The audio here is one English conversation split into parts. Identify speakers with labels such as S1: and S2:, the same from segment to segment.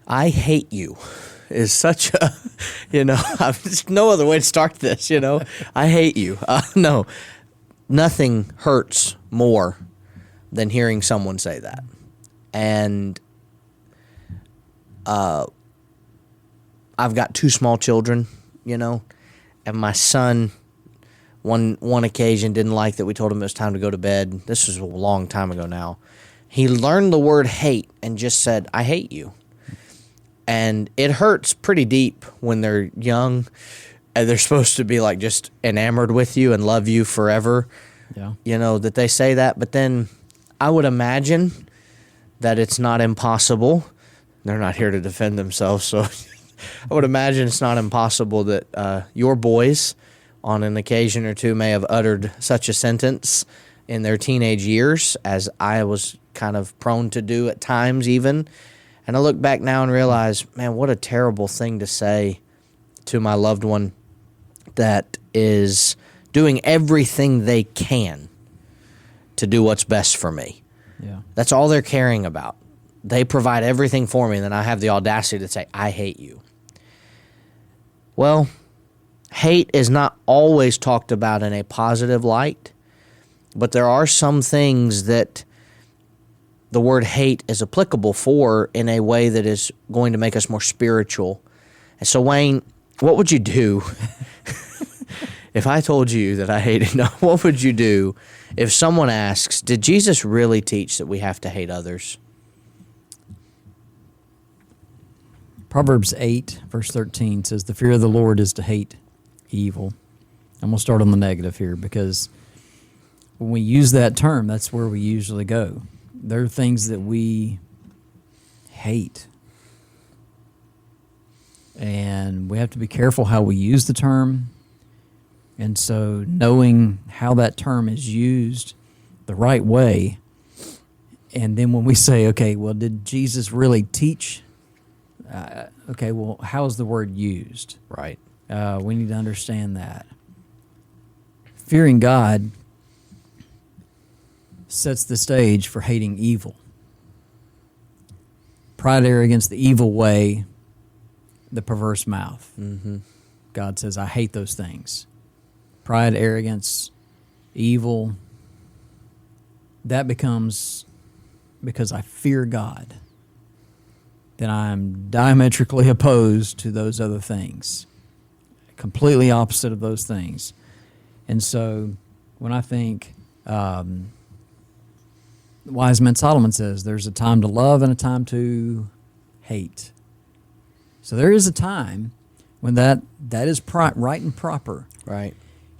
S1: I hate you is such a, there's no other way to start this, I hate you. No, nothing hurts more than hearing someone say that. And I've got two small children, and my son, one occasion, didn't like that we told him it was time to go to bed. This was a long time ago now. He learned the word hate and just said, I hate you. And it hurts pretty deep when they're young and they're supposed to be like just enamored with you and love you forever. Yeah. That they say that. But then I would imagine that it's not impossible. They're not here to defend themselves. So I would imagine it's not impossible that your boys on an occasion or two may have uttered such a sentence in their teenage years, as I was kind of prone to do at times even. And I look back now and realize, man, what a terrible thing to say to my loved one that is doing everything they can to do what's best for me.
S2: Yeah.
S1: That's all they're caring about. They provide everything for me, and then I have the audacity to say, I hate you. Well, hate is not always talked about in a positive light, but there are some things that the word hate is applicable for in a way that is going to make us more spiritual. And so, Wayne, what would you do if I told you that I hated? No, what would you do if someone asks, did Jesus really teach that we have to hate others?
S2: Proverbs 8, verse 13 says, the fear of the Lord is to hate evil. I'm going to start on the negative here, because when we use that term, that's where we usually go. There are things that we hate, and we have to be careful how we use the term. And so knowing how that term is used the right way, and then when we say, okay, well, did Jesus really teach? Okay, well, how is the word used?
S1: Right.
S2: We need to understand that. Fearing God sets the stage for hating evil. Pride, arrogance, the evil way, the perverse mouth.
S1: Mm-hmm.
S2: God says, I hate those things. Pride, arrogance, evil. That becomes because I fear God. Then I'm diametrically opposed to those other things. Completely opposite of those things. And so when I think, wise man Solomon says, there's a time to love and a time to hate. So there is a time when that is right and proper.
S1: Right.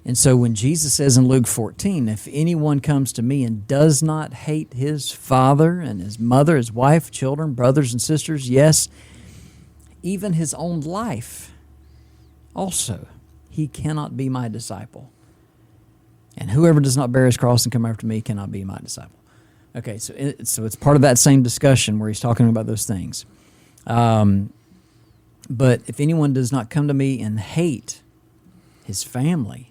S2: And so when Jesus says in Luke 14, if anyone comes to me and does not hate his father and his mother, his wife, children, brothers and sisters, yes, even his own life also, he cannot be my disciple. And whoever does not bear his cross and come after me cannot be my disciple. Okay, so it's part of that same discussion where he's talking about those things. But if anyone does not come to me and hate his family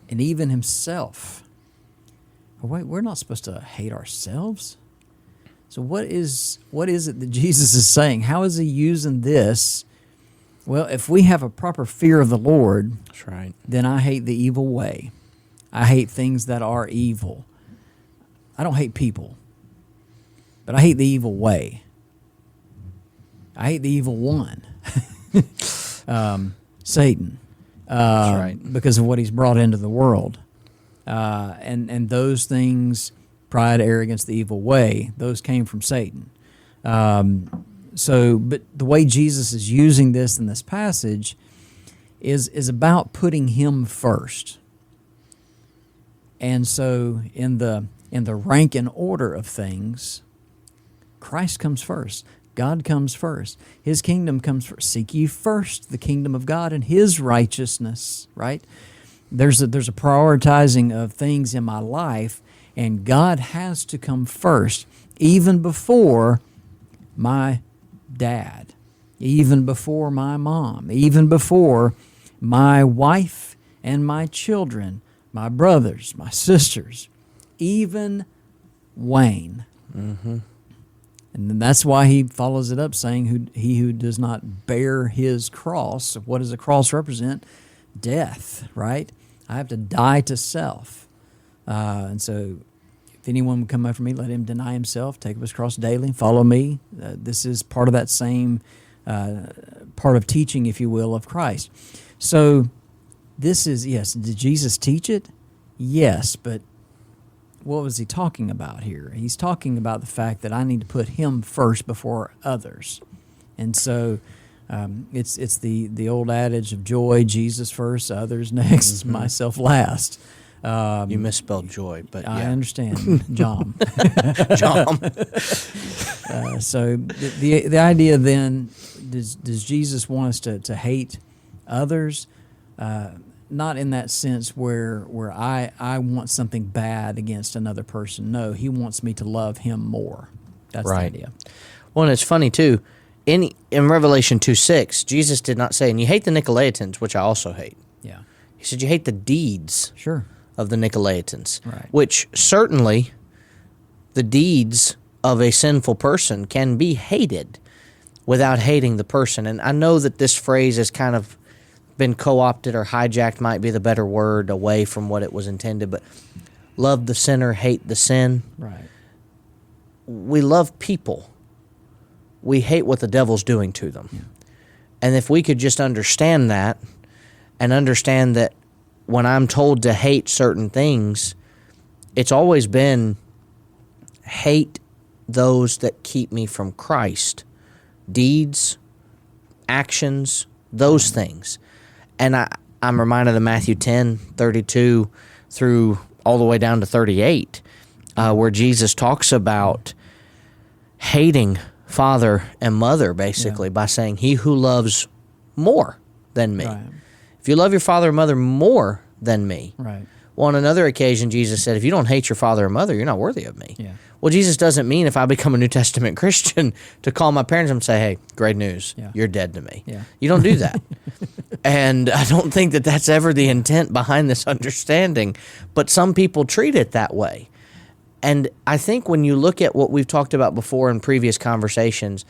S2: and even himself, wait, we're not supposed to hate ourselves? So what is it that Jesus is saying? How is he using this? Well, if we have a proper fear of the Lord,
S1: that's right,
S2: then I hate the evil way. I hate things that are evil. I don't hate people, but I hate the evil way. I hate the evil one, Satan,
S1: that's right,
S2: because of what he's brought into the world. And those things, pride, arrogance, the evil way, those came from Satan. But the way Jesus is using this in this passage is about putting him first. And so in the rank and order of things, Christ comes first. God comes first. His kingdom comes first. Seek ye first the kingdom of God and his righteousness, right? There's a prioritizing of things in my life, and God has to come first, even before my dad, even before my mom, even before my wife and my children, my brothers, my sisters, even Wayne.
S1: mm-hmm,
S2: And then that's why he follows it up saying, he who does not bear his cross. What does a cross represent? Death, right? I have to die to self. And so if anyone would come after me, let him deny himself, take up his cross daily, follow me. This is part of that same part of teaching, if you will, of Christ. So this is, yes, did Jesus teach it? Yes, but what was he talking about here? He's talking about the fact that I need to put him first before others. And so it's the old adage of joy, Jesus first, others next, myself last.
S1: You misspelled joy, but yeah.
S2: I understand, John.
S1: John.
S2: So the idea then, does Jesus want us to hate others? Not in that sense where I want something bad against another person. No, he wants me to love him more. That's
S1: Right.
S2: the idea.
S1: Well, and it's funny, too. In Revelation 2:6, Jesus did not say, and you hate the Nicolaitans, which I also hate.
S2: Yeah,
S1: He said you hate the deeds
S2: sure.
S1: of the Nicolaitans,
S2: Right.
S1: which certainly the deeds of a sinful person can be hated without hating the person. And I know that this phrase has kind of been co-opted, or hijacked might be the better word, away from what it was intended, but love the sinner, hate the sin.
S2: Right.
S1: We love people. We hate what the devil's doing to them.
S2: Yeah.
S1: And if we could just understand that, and understand that when I'm told to hate certain things, it's always been hate those that keep me from Christ. Deeds, actions, those things. And I'm reminded of Matthew 10:32 through all the way down to 38, where Jesus talks about hating father and mother, basically, by saying, he who loves more than me.
S2: Right.
S1: If you love your father or mother more than me.
S2: Right.
S1: Well, on another occasion, Jesus said, if you don't hate your father or mother, you're not worthy of me.
S2: Yeah.
S1: Well, Jesus doesn't mean if I become a New Testament Christian to call my parents and say, hey, great news,
S2: Yeah.
S1: you're dead to me.
S2: Yeah.
S1: You don't do that. And I don't think that that's ever the intent behind this understanding, but some people treat it that way. And I think when you look at what we've talked about before in previous conversations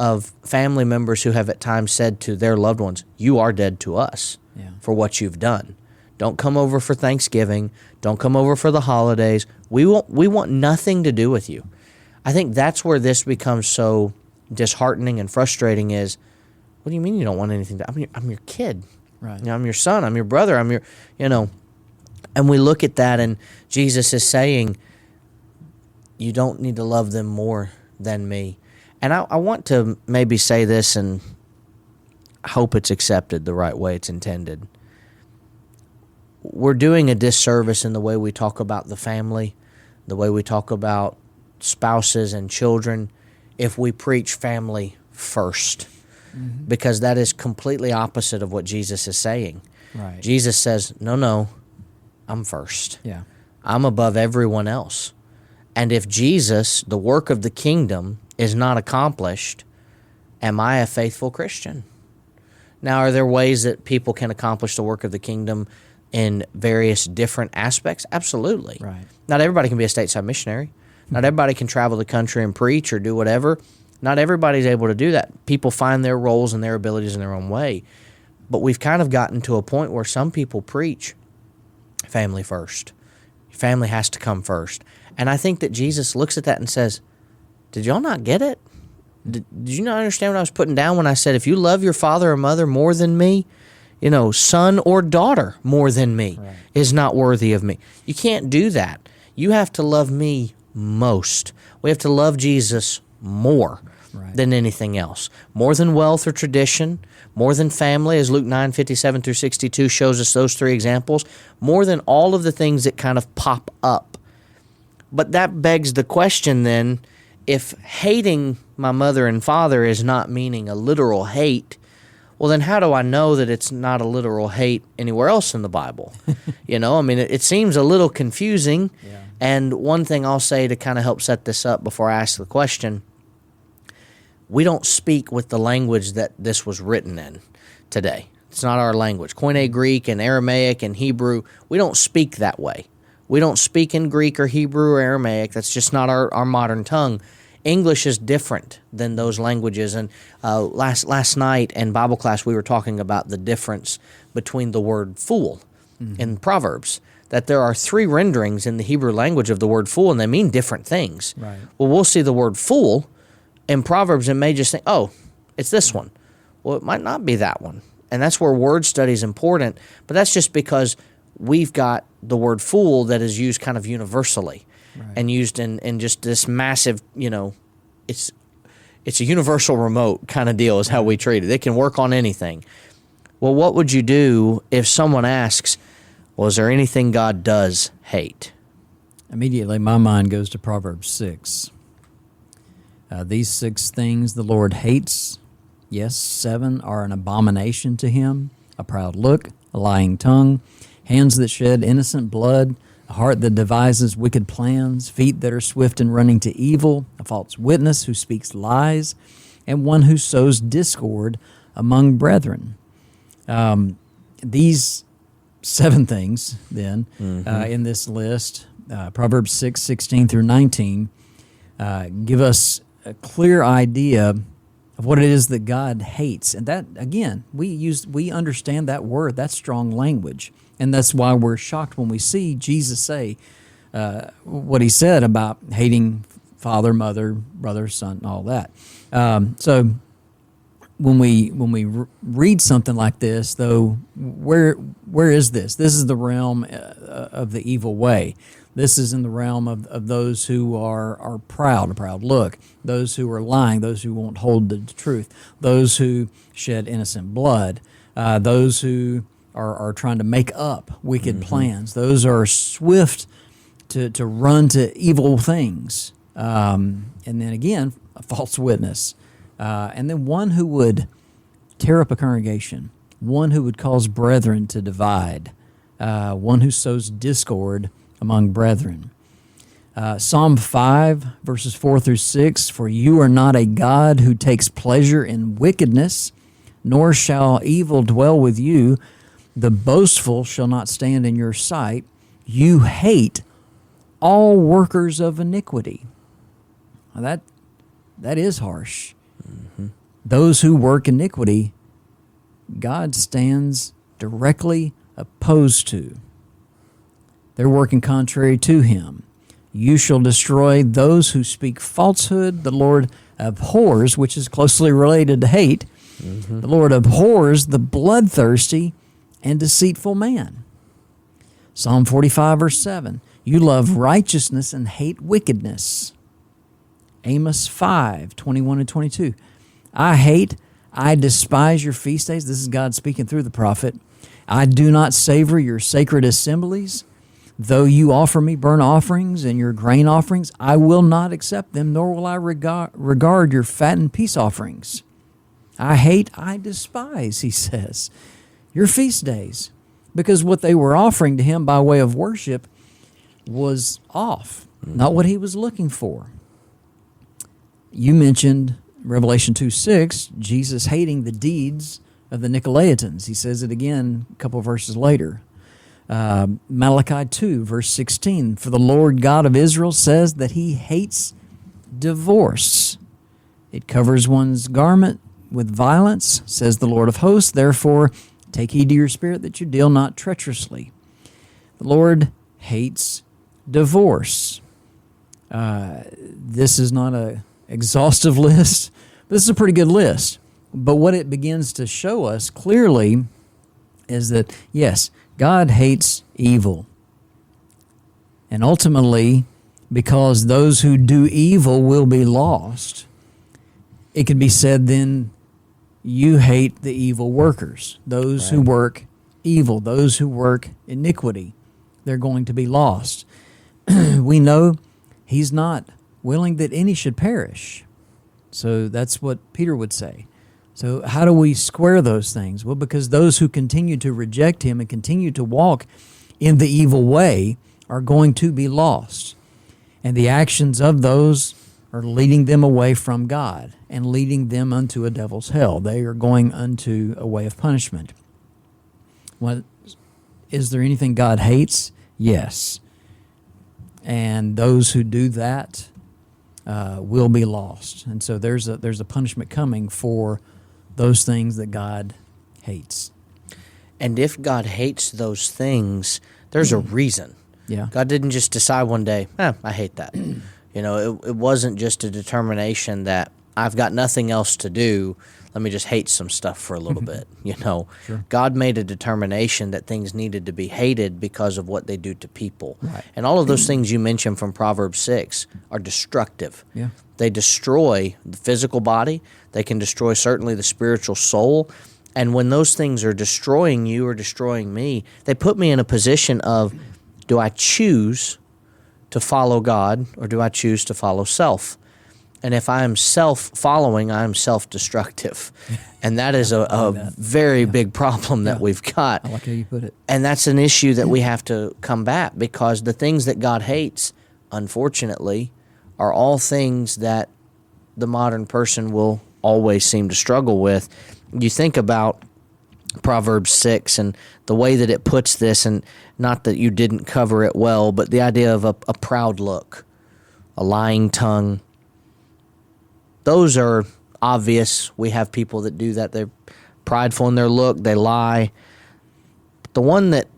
S1: of family members who have at times said to their loved ones, you are dead to us
S2: Yeah.
S1: for what you've done. Don't come over for Thanksgiving. Don't come over for the holidays. We want nothing to do with you. I think that's where this becomes so disheartening and frustrating is, what do you mean you don't want anything to, I'm your kid.
S2: Right.
S1: You know, I'm your son, I'm your brother, I'm your, and we look at that and Jesus is saying, you don't need to love them more than me. And I want to maybe say this, and I hope it's accepted the right way it's intended. We're doing a disservice in the way we talk about the family, the way we talk about spouses and children, if we preach family first. Mm-hmm. Because that is completely opposite of what Jesus is saying.
S2: Right.
S1: Jesus says, no, I'm first.
S2: Yeah.
S1: I'm above everyone else. And if Jesus, the work of the kingdom, is not accomplished, am I a faithful Christian? Now, are there ways that people can accomplish the work of the kingdom in various different aspects? Absolutely.
S2: Right.
S1: Not everybody can be a stateside missionary. Not everybody can travel the country and preach or do whatever. Not everybody's able to do that. People find their roles and their abilities in their own way. But we've kind of gotten to a point where some people preach family first. Family has to come first. And I think that Jesus looks at that and says, did y'all not get it? Did you not understand what I was putting down when I said, if you love your father or mother more than me, son or daughter more than me is not worthy of me. You can't do that. You have to love me most. We have to love Jesus more than anything else. More than wealth or tradition, more than family, as Luke 9:57 through 62 shows us those three examples, more than all of the things that kind of pop up. But that begs the question then, if hating my mother and father is not meaning a literal hate, well, then how do I know that it's not a literal hate anywhere else in the Bible? It seems a little confusing. Yeah. And one thing I'll say to kind of help set this up before I ask the question, we don't speak with the language that this was written in today. It's not our language. Koine Greek and Aramaic and Hebrew, we don't speak that way. We don't speak in Greek or Hebrew or Aramaic. That's just not our modern tongue. English is different than those languages. And last night in Bible class, we were talking about the difference between the word fool in Proverbs, that there are 3 renderings in the Hebrew language of the word fool, and they mean different things.
S2: Right.
S1: Well, we'll see the word fool in Proverbs and may just think, oh, it's this one. Well, it might not be that one. And that's where word study is important, but that's just because we've got the word fool that is used kind of universally. Right. And used in just this massive, it's a universal remote kind of deal is how we treat it. It can work on anything. Well, what would you do if someone asks, well, is there anything God does hate?
S2: Immediately my mind goes to Proverbs 6. These 6 things the Lord hates. Yes, 7 are an abomination to him: a proud look, a lying tongue, hands that shed innocent blood, a heart that devises wicked plans, feet that are swift in running to evil, a false witness who speaks lies, and one who sows discord among brethren. These 7 things, then, in this list, Proverbs 6, 16 through 19, give us a clear idea of what it is that God hates. And that, again, we understand that word, that's strong language. And that's why we're shocked when we see Jesus say what he said about hating father, mother, brother, son, and all that. So when we read something like this, though, where is this? This is the realm of the evil way. This is in the realm of those who are proud, a proud look, those who are lying, those who won't hold the truth, those who shed innocent blood, those who are trying to make up wicked plans. Those are swift to run to evil things. And then again, a false witness. And then one who would tear up a congregation, one who would cause brethren to divide, one who sows discord among brethren. Psalm 5, verses 4 through 6, for you are not a God who takes pleasure in wickedness, nor shall evil dwell with you. The boastful shall not stand in your sight. You hate all workers of iniquity. Now that is harsh. Those who work iniquity, God stands directly opposed to. They're working contrary to him. You shall destroy those who speak falsehood. The Lord abhors, which is closely related to hate, the Lord abhors the bloodthirsty and deceitful man. Psalm 45, verse 7, you love righteousness and hate wickedness. Amos 5, 21 and 22, I despise your feast days. This is God speaking through the prophet. I do not savor your sacred assemblies. Though you offer me burnt offerings and your grain offerings, I will not accept them, nor will I regard your fattened peace offerings. I despise, he says, your feast days, because what they were offering to him by way of worship was off, not what he was looking for. You mentioned Revelation 2:6, Jesus hating the deeds of the Nicolaitans. He says it again a couple of verses later. Malachi 2, verse 16, for the Lord God of Israel says that he hates divorce. It covers one's garment with violence, says the Lord of hosts. Therefore, take heed to your spirit that you deal not treacherously. The Lord hates divorce. This is not an exhaustive list, but this is a pretty good list. But what it begins to show us clearly is that, yes, God hates evil. And ultimately, because those who do evil will be lost, it can be said then, you hate the evil workers, those who work evil, those who work iniquity. They're going to be lost. We know he's not willing that any should perish. So that's what Peter would say. So how do we square those things? Well, because those who continue to reject him and continue to walk in the evil way are going to be lost. And the actions of those are leading them away from God and leading them unto a devil's hell. They are going unto a way of punishment. Well, is there anything God hates? Yes. And those who do that will be lost. And so there's a punishment coming for those things that God hates.
S1: And if God hates those things, there's a reason.
S2: Yeah.
S1: God didn't just decide one day, I hate that. It wasn't just a determination that I've got nothing else to do. Let me just hate some stuff for a little bit.
S2: Sure.
S1: God made a determination that things needed to be hated because of what they do to people.
S2: Right.
S1: And all of those things you mentioned from Proverbs 6 are destructive.
S2: Yeah.
S1: They destroy the physical body. They can destroy certainly the spiritual soul. And when those things are destroying you or destroying me, they put me in a position of, do I choose to follow God or do I choose to follow self? And if I am self-following, I am self-destructive. And that is a very big problem that we've got.
S2: I like how you put it.
S1: And that's an issue that we have to combat, because the things that God hates, unfortunately, are all things that the modern person will always seem to struggle with. You think about Proverbs 6 and the way that it puts this, and not that you didn't cover it well, but the idea of a proud look, a lying tongue. Those are obvious. We have people that do that. They're prideful in their look. They lie. But the one that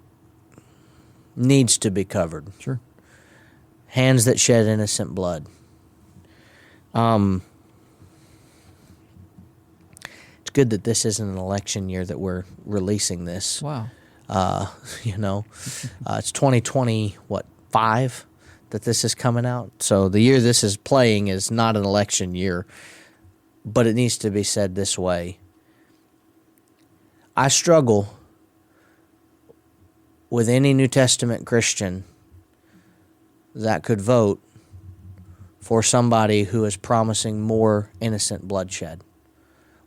S1: needs to be covered,
S2: Sure.
S1: hands that shed innocent blood. It's good that this isn't an election year that we're releasing this.
S2: Wow.
S1: It's 2025 that this is coming out. So the year this is playing is not an election year, but it needs to be said this way. I struggle with any New Testament Christian that could vote for somebody who is promising more innocent bloodshed,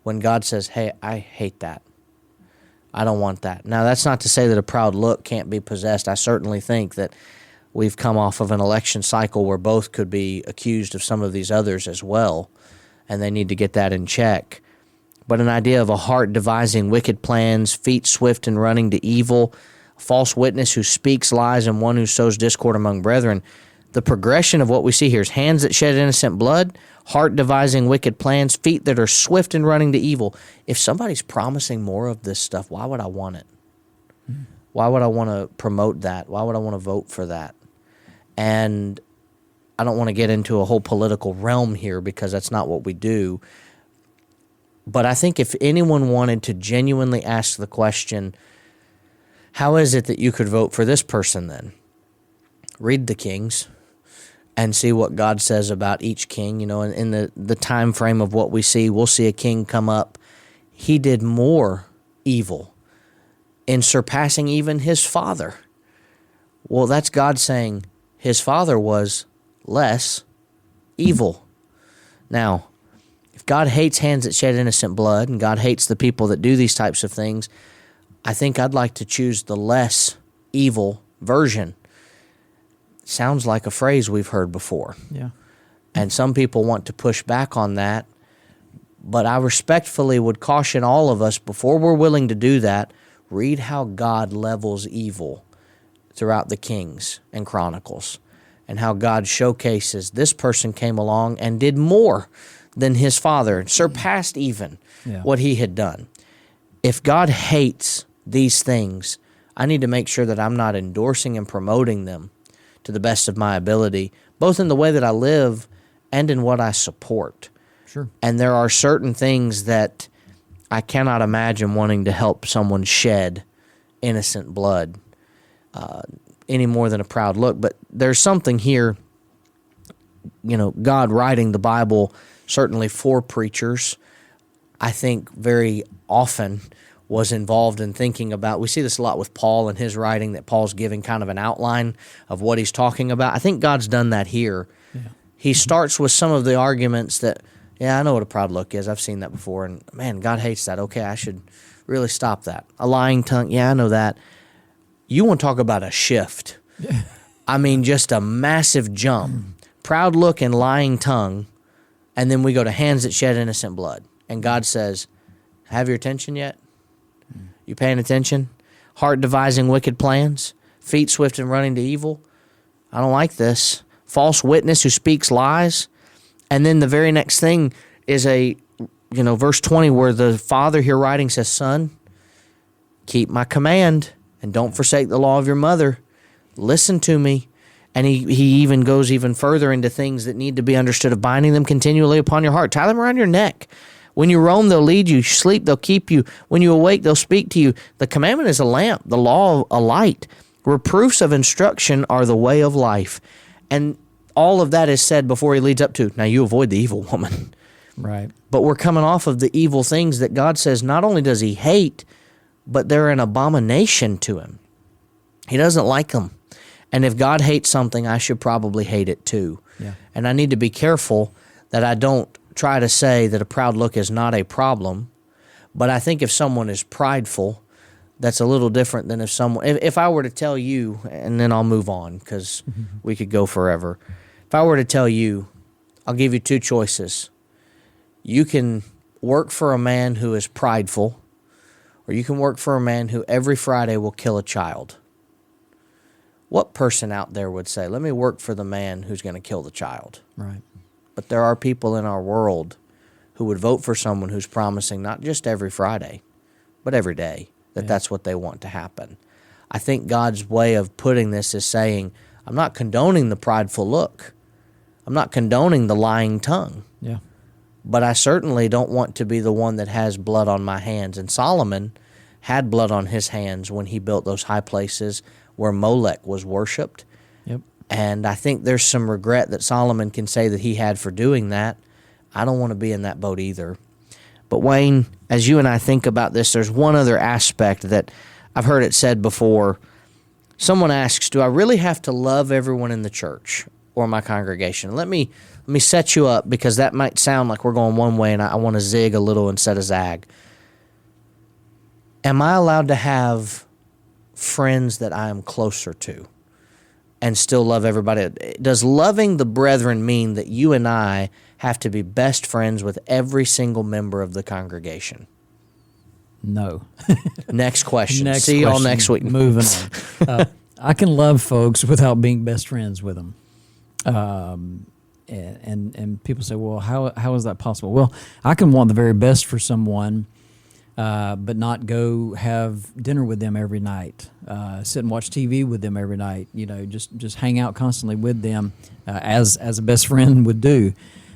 S1: when God says, hey, I hate that. I don't want that. Now, that's not to say that a proud look can't be possessed. I certainly think that we've come off of an election cycle where both could be accused of some of these others as well, and they need to get that in check. But an idea of a heart devising wicked plans, feet swift in running to evil, a false witness who speaks lies, and one who sows discord among brethren. The progression of what we see here is hands that shed innocent blood, heart devising wicked plans, feet that are swift in running to evil. If somebody's promising more of this stuff, why would I want it? Why would I want to promote that? Why would I want to vote for that? And I don't want to get into a whole political realm here, because that's not what we do. But I think if anyone wanted to genuinely ask the question, how is it that you could vote for this person then? Read the Kings and see what God says about each king. In the time frame of what we see, we'll see a king come up. He did more evil in surpassing even his father. Well, that's God saying his father was less evil. Now, if God hates hands that shed innocent blood, and God hates the people that do these types of things, I think I'd like to choose the less evil version. Sounds like a phrase we've heard before.
S2: Yeah.
S1: And some people want to push back on that, but I respectfully would caution all of us, before we're willing to do that, read how God levels evil throughout the Kings and Chronicles, and how God showcases this person came along and did more than his father, surpassed even what he had done. If God hates these things, I need to make sure that I'm not endorsing and promoting them to the best of my ability, both in the way that I live and in what I support.
S2: Sure.
S1: And there are certain things that I cannot imagine wanting to help someone shed innocent blood any more than a proud look. But there's something here, God writing the Bible certainly for preachers, I think very often was involved in thinking about. We see this a lot with Paul and his writing, that Paul's giving kind of an outline of what he's talking about. I think God's done that here. Yeah. He starts with some of the arguments that, I know what a proud look is. I've seen that before, and man, God hates that. Okay, I should really stop that. A lying tongue, I know that. You want to talk about a shift. I mean, just a massive jump. Proud look and lying tongue, and then we go to hands that shed innocent blood. And God says, have your attention yet? You paying attention? Heart devising wicked plans, feet swift in running to evil. I don't like this. False witness who speaks lies. And then the very next thing is verse 20 where the father here writing says, son, keep my command and don't forsake the law of your mother. Listen to me. And he even goes even further into things that need to be understood of binding them continually upon your heart. Tie them around your neck. When you roam, they'll lead you. You sleep, they'll keep you. When you awake, they'll speak to you. The commandment is a lamp, the law a light. Reproofs of instruction are the way of life. And all of that is said before he leads up to, now you avoid the evil woman.
S2: Right.
S1: But we're coming off of the evil things that God says not only does he hate, but they're an abomination to him. He doesn't like them. And if God hates something, I should probably hate it too.
S2: Yeah.
S1: And I need to be careful that I don't try to say that a proud look is not a problem. But I think if someone is prideful, that's a little different than if I were to tell you, and then I'll move on because we could go forever. If I were to tell you, I'll give you two choices. You can work for a man who is prideful, or you can work for a man who every Friday will kill a child. What person out there would say, let me work for the man who's going to kill the child?
S2: Right.
S1: But there are people in our world who would vote for someone who's promising not just every Friday, but every day, that's what they want to happen. I think God's way of putting this is saying, I'm not condoning the prideful look. I'm not condoning the lying tongue.
S2: Yeah.
S1: But I certainly don't want to be the one that has blood on my hands. And Solomon had blood on his hands when he built those high places where Molech was worshipped.
S2: Yep.
S1: And I think there's some regret that Solomon can say that he had for doing that. I don't want to be in that boat either. But Wayne, as you and I think about this, there's one other aspect that I've heard it said before. Someone asks, do I really have to love everyone in the church or my congregation? Let me set you up, because that might sound like we're going one way and I want to zig a little instead of zag. Am I allowed to have friends that I am closer to and still love everybody? Does loving the brethren mean that you and I have to be best friends with every single member of the congregation?
S2: No.
S1: Next question. See y'all next week.
S2: Moving on. I can love folks without being best friends with them. And people say, well, how is that possible? Well, I can want the very best for someone, but not go have dinner with them every night, sit and watch TV with them every night, just hang out constantly with them, as a best friend would do.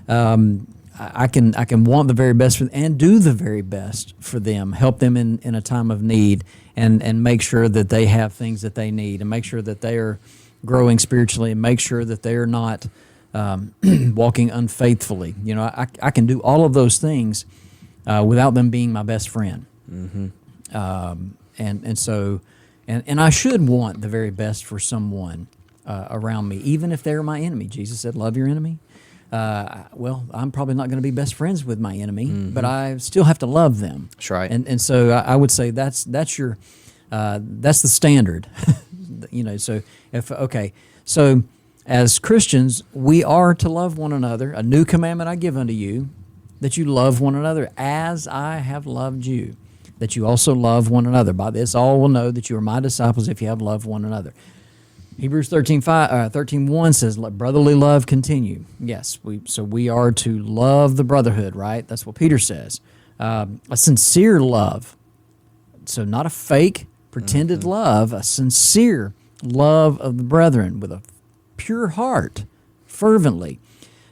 S2: I can want the very best for them and do the very best for them, help them in a time of need, and make sure that they have things that they need, and make sure that they are growing spiritually, and make sure that they are not walking unfaithfully. I can do all of those things without them being my best friend. Mm-hmm. And I should want the very best for someone around me, even if they're my enemy. Jesus said, love your enemy. Well, I'm probably not going to be best friends with my enemy, but I still have to love them.
S1: That's right.
S2: And so I would say that's the standard. So as Christians, we are to love one another. A new commandment I give unto you, that you love one another as I have loved you, that you also love one another. By this all will know that you are my disciples if you have loved one another. Hebrews 13:1 says, let brotherly love continue. Yes, we are to love the brotherhood, right? That's what Peter says. A sincere love. So not a fake, pretended love, a sincere love of the brethren with a pure heart, fervently.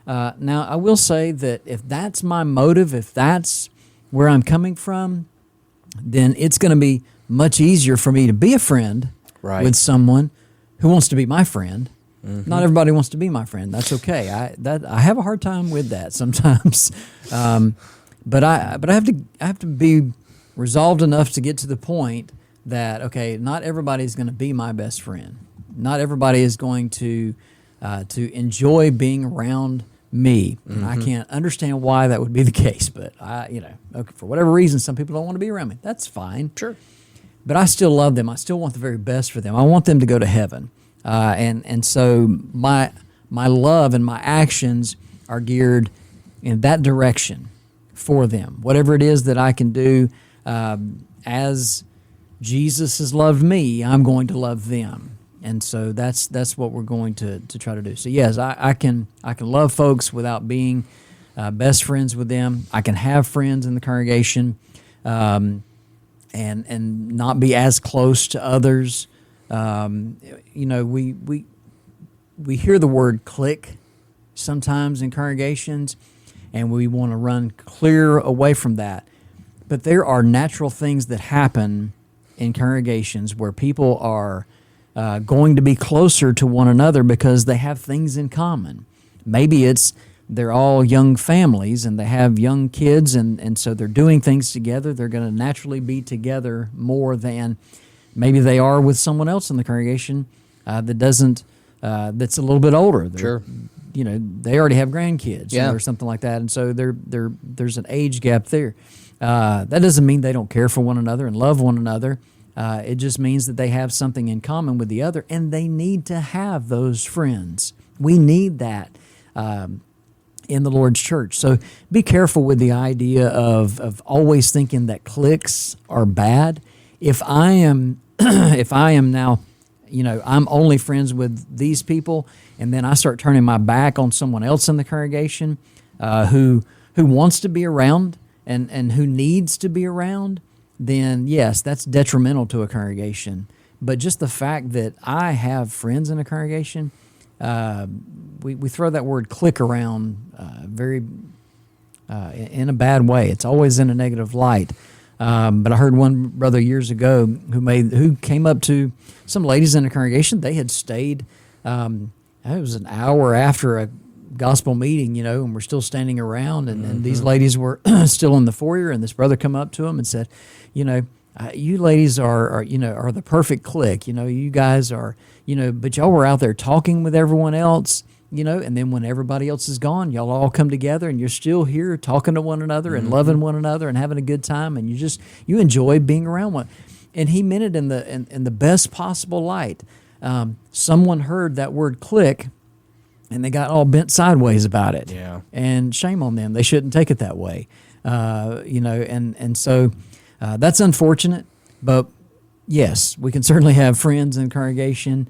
S2: Now, I will say that if that's my motive, if that's where I'm coming from, then it's going to be much easier for me to be a friend with someone who wants to be my friend. Mm-hmm. Not everybody wants to be my friend. That's okay. I have a hard time with that sometimes, but I have to be resolved enough to get to the point that not everybody is going to be my best friend. Not everybody is going to enjoy being around me. And I can't understand why that would be the case, but for whatever reason, some people don't want to be around me. That's fine.
S1: Sure.
S2: But I still love them. I still want the very best for them. I want them to go to heaven. And so my love and my actions are geared in that direction for them. Whatever it is that I can do, as Jesus has loved me, I'm going to love them. And so that's what we're going to try to do. So yes, I can love folks without being best friends with them. I can have friends in the congregation, and not be as close to others. You know, we hear the word clique sometimes in congregations, and we want to run clear away from that. But there are natural things that happen in congregations where people are going to be closer to one another because they have things in common. Maybe they're all young families and they have young kids, and so they're doing things together. They're going to naturally be together more than maybe they are with someone else in the congregation that's a little bit older.
S1: Sure.
S2: You know, they already have grandkids,
S1: Yeah,
S2: or something like that, and so there's an age gap there. That doesn't mean they don't care for one another and love one another. It just means that they have something in common with the other, and they need to have those friends. We need that in the Lord's church. So be careful with the idea of always thinking that cliques are bad. If I am now, you know, I'm only friends with these people, and then I start turning my back on someone else in the congregation who wants to be around and who needs to be around, then yes, that's detrimental to a congregation. But just the fact that I have friends in a congregation, we throw that word clique around very in a bad way. It's always in a negative light. But I heard one brother years ago who came up to some ladies in a congregation. They had stayed. It was an hour after a gospel meeting, you know, and we're still standing around, and these ladies were still in the foyer. And this brother come up to them and said, you know, you ladies are the perfect clique. You know, you guys are, you know, but y'all were out there talking with everyone else, you know, and then when everybody else is gone, y'all all come together and you're still here talking to one another and loving one another and having a good time, and you enjoy being around one. And he meant it in the best possible light. Someone heard that word clique, and they got all bent sideways about it.
S1: Yeah.
S2: And shame on them. They shouldn't take it that way. You know, and so that's unfortunate. But yes, we can certainly have friends in congregation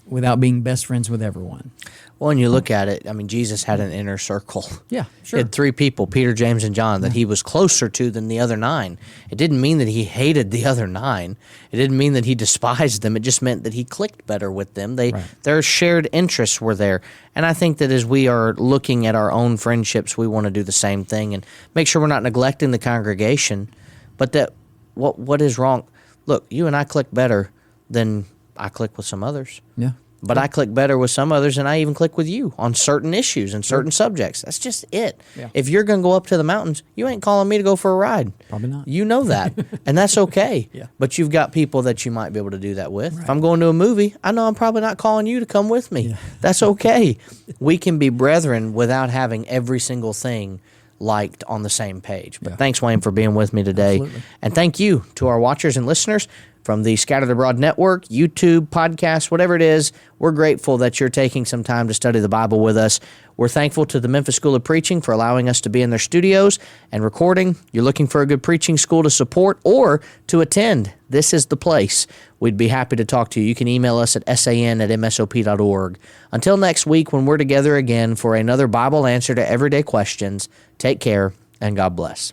S2: without being best friends with everyone.
S1: Well, when you look at it, I mean, Jesus had an inner circle.
S2: Yeah,
S1: He
S2: sure.
S1: had 3 people, Peter, James, and John, that he was closer to than the other 9. It didn't mean that he hated the other 9. It didn't mean that he despised them. It just meant that he clicked better with them. Their shared interests were there. And I think that as we are looking at our own friendships, we want to do the same thing and make sure we're not neglecting the congregation. But that what is wrong? Look, you and I click better than I click with some others.
S2: Yeah.
S1: But I click better with some others than I even click with you on certain issues and certain subjects. That's just it.
S2: Yeah.
S1: If you're going to go up to the mountains, you ain't calling me to go for a ride.
S2: Probably not.
S1: You know that, and that's okay.
S2: Yeah.
S1: But you've got people that you might be able to do that with. Right. If I'm going to a movie, I know I'm probably not calling you to come with me. Yeah. That's okay. We can be brethren without having every single thing liked on the same page. But thanks, Wayne, for being with me today.
S2: Absolutely.
S1: And thank you to our watchers and listeners from the Scattered Abroad Network, YouTube, podcast, whatever it is. We're grateful that you're taking some time to study the Bible with us. We're thankful to the Memphis School of Preaching for allowing us to be in their studios and recording. You're looking for a good preaching school to support or to attend, this is the place. We'd be happy to talk to you. You can email us at san@msop.org. Until next week, when we're together again for another Bible answer to everyday questions, take care and God bless.